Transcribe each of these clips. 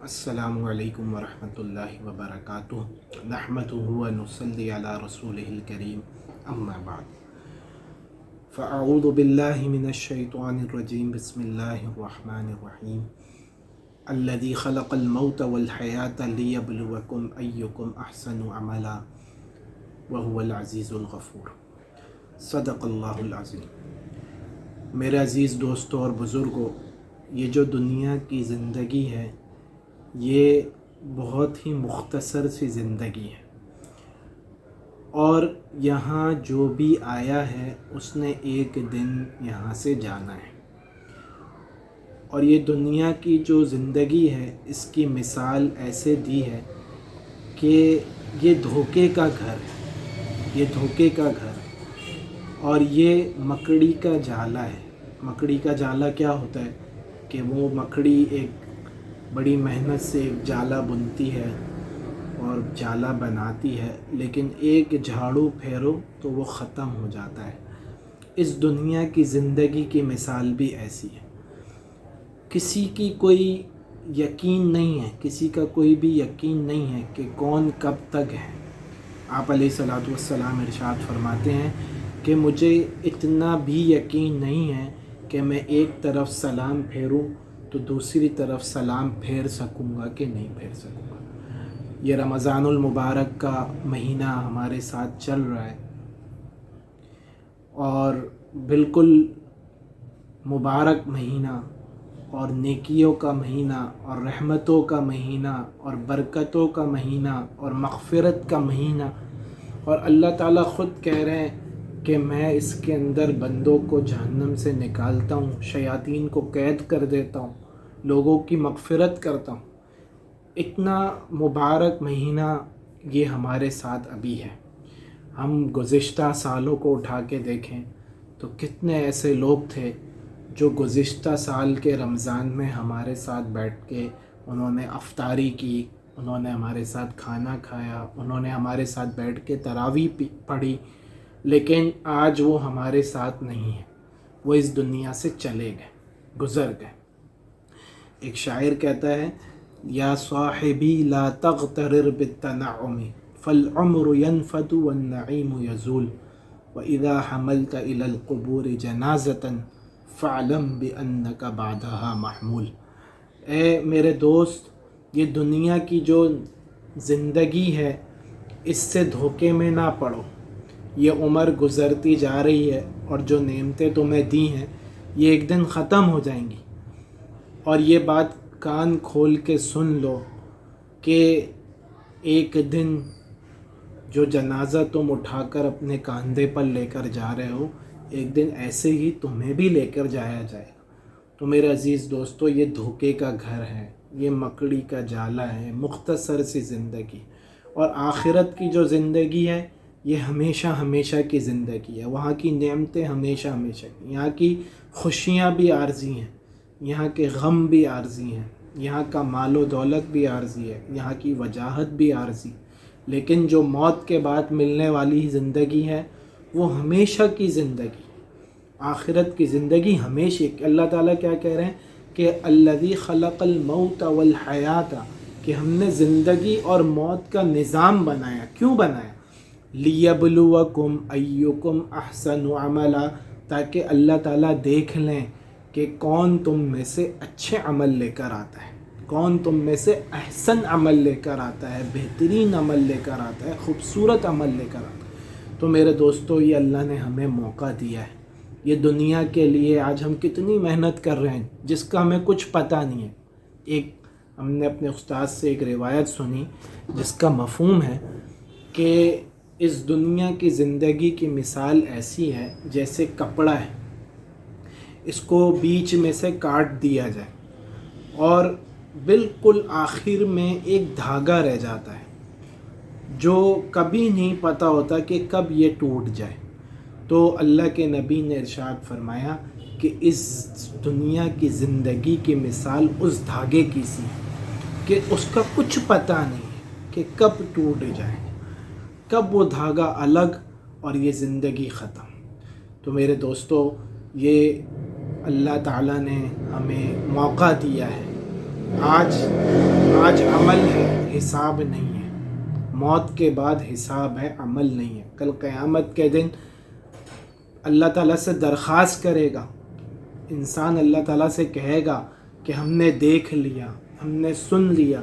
السلام علیکم ورحمۃ اللہ وبرکاتہ نحمدہ و نصلی علی رسولہ الکریم اما بعد فاعوذ باللہ من الشیطان الرجیم بسم اللہ الرحمن الرحیم الذی خلق الموت والحیاۃ لیبلوکم ایکم احسن عملا وہو العزیز الغفور۔ صدق اللہ العظیم۔ میرے عزیز دوستوں اور بزرگوں، یہ جو دنیا کی زندگی ہے یہ بہت ہی مختصر سی زندگی ہے، اور یہاں جو بھی آیا ہے اس نے ایک دن یہاں سے جانا ہے۔ اور یہ دنیا کی جو زندگی ہے اس کی مثال ایسے دی ہے کہ یہ دھوکے کا گھر ہے، یہ دھوکے کا گھر ہے، اور یہ مکڑی کا جالا ہے۔ مکڑی کا جالا کیا ہوتا ہے کہ وہ مکڑی ایک بڑی محنت سے ایک جالا بنتی ہے اور جالا بناتی ہے، لیکن ایک جھاڑو پھیرو تو وہ ختم ہو جاتا ہے۔ اس دنیا کی زندگی کی مثال بھی ایسی ہے۔ کسی کی کوئی یقین نہیں ہے، کسی کا کوئی بھی یقین نہیں ہے کہ کون کب تک ہے۔ آپ علیہ الصلوۃ والسلام ارشاد فرماتے ہیں کہ مجھے اتنا بھی یقین نہیں ہے کہ میں ایک طرف سلام پھیروں تو دوسری طرف سلام پھیر سکوں گا کہ نہیں پھیر سکوں گا۔ یہ رمضان المبارک کا مہینہ ہمارے ساتھ چل رہا ہے، اور بالکل مبارک مہینہ اور نیکیوں کا مہینہ اور رحمتوں کا مہینہ اور برکتوں کا مہینہ اور مغفرت کا مہینہ، اور اللہ تعالیٰ خود کہہ رہے ہیں کہ میں اس کے اندر بندوں کو جہنم سے نکالتا ہوں، شیاطین کو قید کر دیتا ہوں، لوگوں کی مغفرت کرتا ہوں۔ اتنا مبارک مہینہ یہ ہمارے ساتھ ابھی ہے۔ ہم گزشتہ سالوں کو اٹھا کے دیکھیں تو کتنے ایسے لوگ تھے جو گزشتہ سال کے رمضان میں ہمارے ساتھ بیٹھ کے انہوں نے افطاری کی، انہوں نے ہمارے ساتھ کھانا کھایا، انہوں نے ہمارے ساتھ بیٹھ کے تراویح پڑھی، لیکن آج وہ ہمارے ساتھ نہیں ہیں، وہ اس دنیا سے چلے گئے، گزر گئے۔ ایک شاعر کہتا ہے، یا صاحبی لا تغترر بالتنعم فالعمر ينفد والنعیم یزول واذا حملت الى القبور جنازة فاعلم بانک بعدها محمول۔ اے میرے دوست، یہ دنیا کی جو زندگی ہے اس سے دھوکے میں نہ پڑو۔ یہ عمر گزرتی جا رہی ہے، اور جو نعمتیں تمہیں دی ہیں یہ ایک دن ختم ہو جائیں گی۔ اور یہ بات کان کھول کے سن لو کہ ایک دن جو جنازہ تم اٹھا کر اپنے کاندھے پر لے کر جا رہے ہو، ایک دن ایسے ہی تمہیں بھی لے کر جایا جائے گا۔ تو میرے عزیز دوستو، یہ دھوکے کا گھر ہے، یہ مکڑی کا جالا ہے، مختصر سی زندگی۔ اور آخرت کی جو زندگی ہے یہ ہمیشہ ہمیشہ کی زندگی ہے۔ وہاں کی نعمتیں ہمیشہ ہمیشہ کی، یہاں کی خوشیاں بھی عارضی ہیں، یہاں کے غم بھی عارضی ہیں، یہاں کا مال و دولت بھی عارضی ہے، یہاں کی وجاہت بھی عارضی، لیکن جو موت کے بعد ملنے والی زندگی ہے وہ ہمیشہ کی زندگی، آخرت کی زندگی ہمیشہ کی۔ اللہ تعالیٰ کیا کہہ رہے ہیں کہ الذی خلق الموت والحیات، کہ ہم نے زندگی اور موت کا نظام بنایا۔ کیوں بنایا؟ لیبلوکم ایکم احسن عملا، تاکہ اللہ تعالیٰ دیکھ لیں کہ کون تم میں سے اچھے عمل لے کر آتا ہے، کون تم میں سے احسن عمل لے کر آتا ہے، بہترین عمل لے کر آتا ہے، خوبصورت عمل لے کر آتا ہے۔ تو میرے دوستو، یہ اللہ نے ہمیں موقع دیا ہے، یہ دنیا کے لیے آج ہم کتنی محنت کر رہے ہیں جس کا ہمیں کچھ پتہ نہیں ہے۔ ایک ہم نے اپنے استاد سے ایک روایت سنی جس کا مفہوم ہے کہ اس دنیا کی زندگی کی مثال ایسی ہے جیسے کپڑا ہے، اس کو بیچ میں سے کاٹ دیا جائے اور بالکل آخر میں ایک دھاگا رہ جاتا ہے جو کبھی نہیں پتہ ہوتا کہ کب یہ ٹوٹ جائے۔ تو اللہ کے نبی نے ارشاد فرمایا کہ اس دنیا کی زندگی کی مثال اس دھاگے کی سی ہے کہ اس کا کچھ پتہ نہیں ہے کہ کب ٹوٹ جائے، کب وہ دھاگا الگ اور یہ زندگی ختم۔ تو میرے دوستو، یہ اللہ تعالیٰ نے ہمیں موقع دیا ہے آج عمل ہے، حساب نہیں ہے۔ موت کے بعد حساب ہے، عمل نہیں ہے۔ کل قیامت کے دن اللہ تعالیٰ سے درخواست کرے گا انسان، اللہ تعالیٰ سے کہے گا کہ ہم نے دیکھ لیا، ہم نے سن لیا،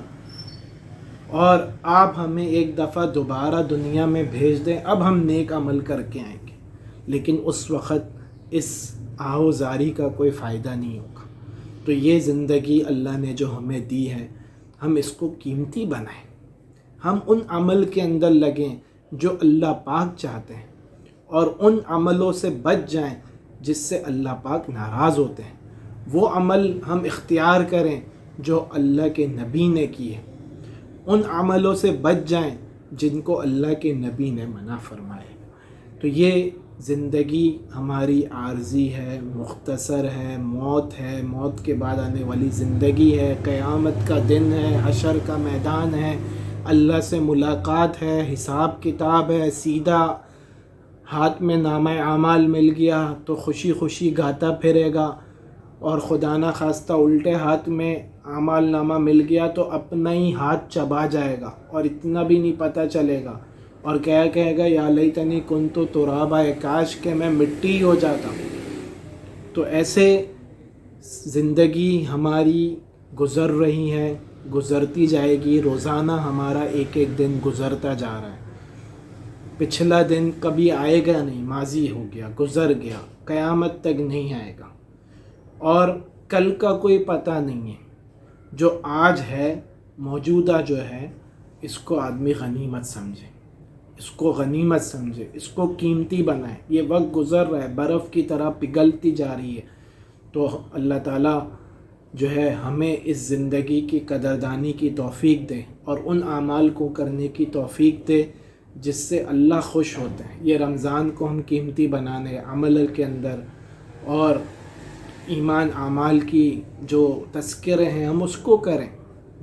اور آپ ہمیں ایک دفعہ دوبارہ دنیا میں بھیج دیں، اب ہم نیک عمل کر کے آئیں گے۔ لیکن اس وقت اس آہوزاری کا کوئی فائدہ نہیں ہوگا۔ تو یہ زندگی اللہ نے جو ہمیں دی ہے، ہم اس کو قیمتی بنائیں، ہم ان عمل کے اندر لگیں جو اللہ پاک چاہتے ہیں، اور ان عملوں سے بچ جائیں جس سے اللہ پاک ناراض ہوتے ہیں۔ وہ عمل ہم اختیار کریں جو اللہ کے نبی نے کیے، ان عملوں سے بچ جائیں جن کو اللہ کے نبی نے منع فرمائے۔ تو یہ زندگی ہماری عارضی ہے، مختصر ہے، موت ہے، موت کے بعد آنے والی زندگی ہے، قیامت کا دن ہے، حشر کا میدان ہے، اللہ سے ملاقات ہے، حساب کتاب ہے۔ سیدھا ہاتھ میں نامہ اعمال مل گیا تو خوشی خوشی گاتا پھرے گا، اور خدا نہ خواستہ الٹے ہاتھ میں اعمال نامہ مل گیا تو اپنا ہی ہاتھ چبا جائے گا، اور اتنا بھی نہیں پتہ چلے گا، اور کیا کہے گا، یا لیتنی کنت ترابا، کاش کہ میں مٹی ہو جاتا۔ تو ایسے زندگی ہماری گزر رہی ہے، گزرتی جائے گی، روزانہ ہمارا ایک ایک دن گزرتا جا رہا ہے۔ پچھلا دن کبھی آئے گا نہیں، ماضی ہو گیا، گزر گیا، قیامت تک نہیں آئے گا، اور کل کا کوئی پتہ نہیں ہے۔ جو آج ہے، موجودہ جو ہے، اس کو آدمی غنیمت سمجھے، اس کو غنیمت سمجھے، اس کو قیمتی بنائے۔ یہ وقت گزر رہا ہے، برف کی طرح پگھلتی جا رہی ہے۔ تو اللہ تعالیٰ جو ہے ہمیں اس زندگی کی قدردانی کی توفیق دے، اور ان اعمال کو کرنے کی توفیق دے جس سے اللہ خوش ہوتے ہیں۔ یہ رمضان کو ہم قیمتی بنانے، عمل کے اندر اور ایمان اعمال کی جو تذکرے ہیں ہم اس کو کریں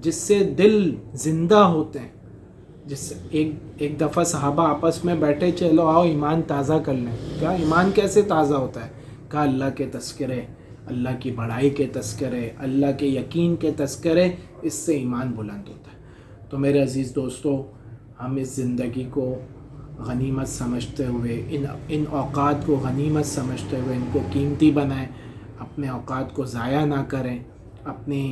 جس سے دل زندہ ہوتے ہیں۔ جس سے ایک دفعہ صحابہ آپس میں بیٹھے، چلو آؤ ایمان تازہ کر لیں۔ کیا ایمان کیسے تازہ ہوتا ہے؟ کہا اللہ کے تذکرے، اللہ کی بڑائی کے تذکرے، اللہ کے یقین کے تذکرے، اس سے ایمان بلند ہوتا ہے۔ تو میرے عزیز دوستو، ہم اس زندگی کو غنیمت سمجھتے ہوئے، ان اوقات کو غنیمت سمجھتے ہوئے ان کو قیمتی بنائیں، اپنے اوقات کو ضائع نہ کریں، اپنی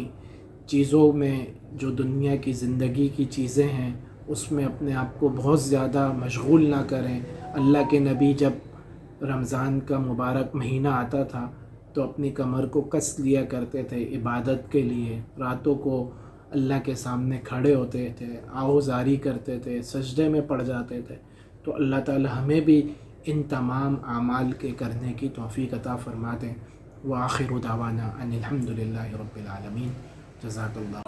چیزوں میں جو دنیا کی زندگی کی چیزیں ہیں اس میں اپنے آپ کو بہت زیادہ مشغول نہ کریں۔ اللہ کے نبی جب رمضان کا مبارک مہینہ آتا تھا تو اپنی کمر کو کس لیا کرتے تھے عبادت کے لیے، راتوں کو اللہ کے سامنے کھڑے ہوتے تھے، آہوزاری کرتے تھے، سجدے میں پڑ جاتے تھے۔ تو اللہ تعالی ہمیں بھی ان تمام اعمال کے کرنے کی توفیق عطا فرما دیں۔ وآخر دعوانا ان الحمد للہ رب العالمین۔ جزاک اللہ۔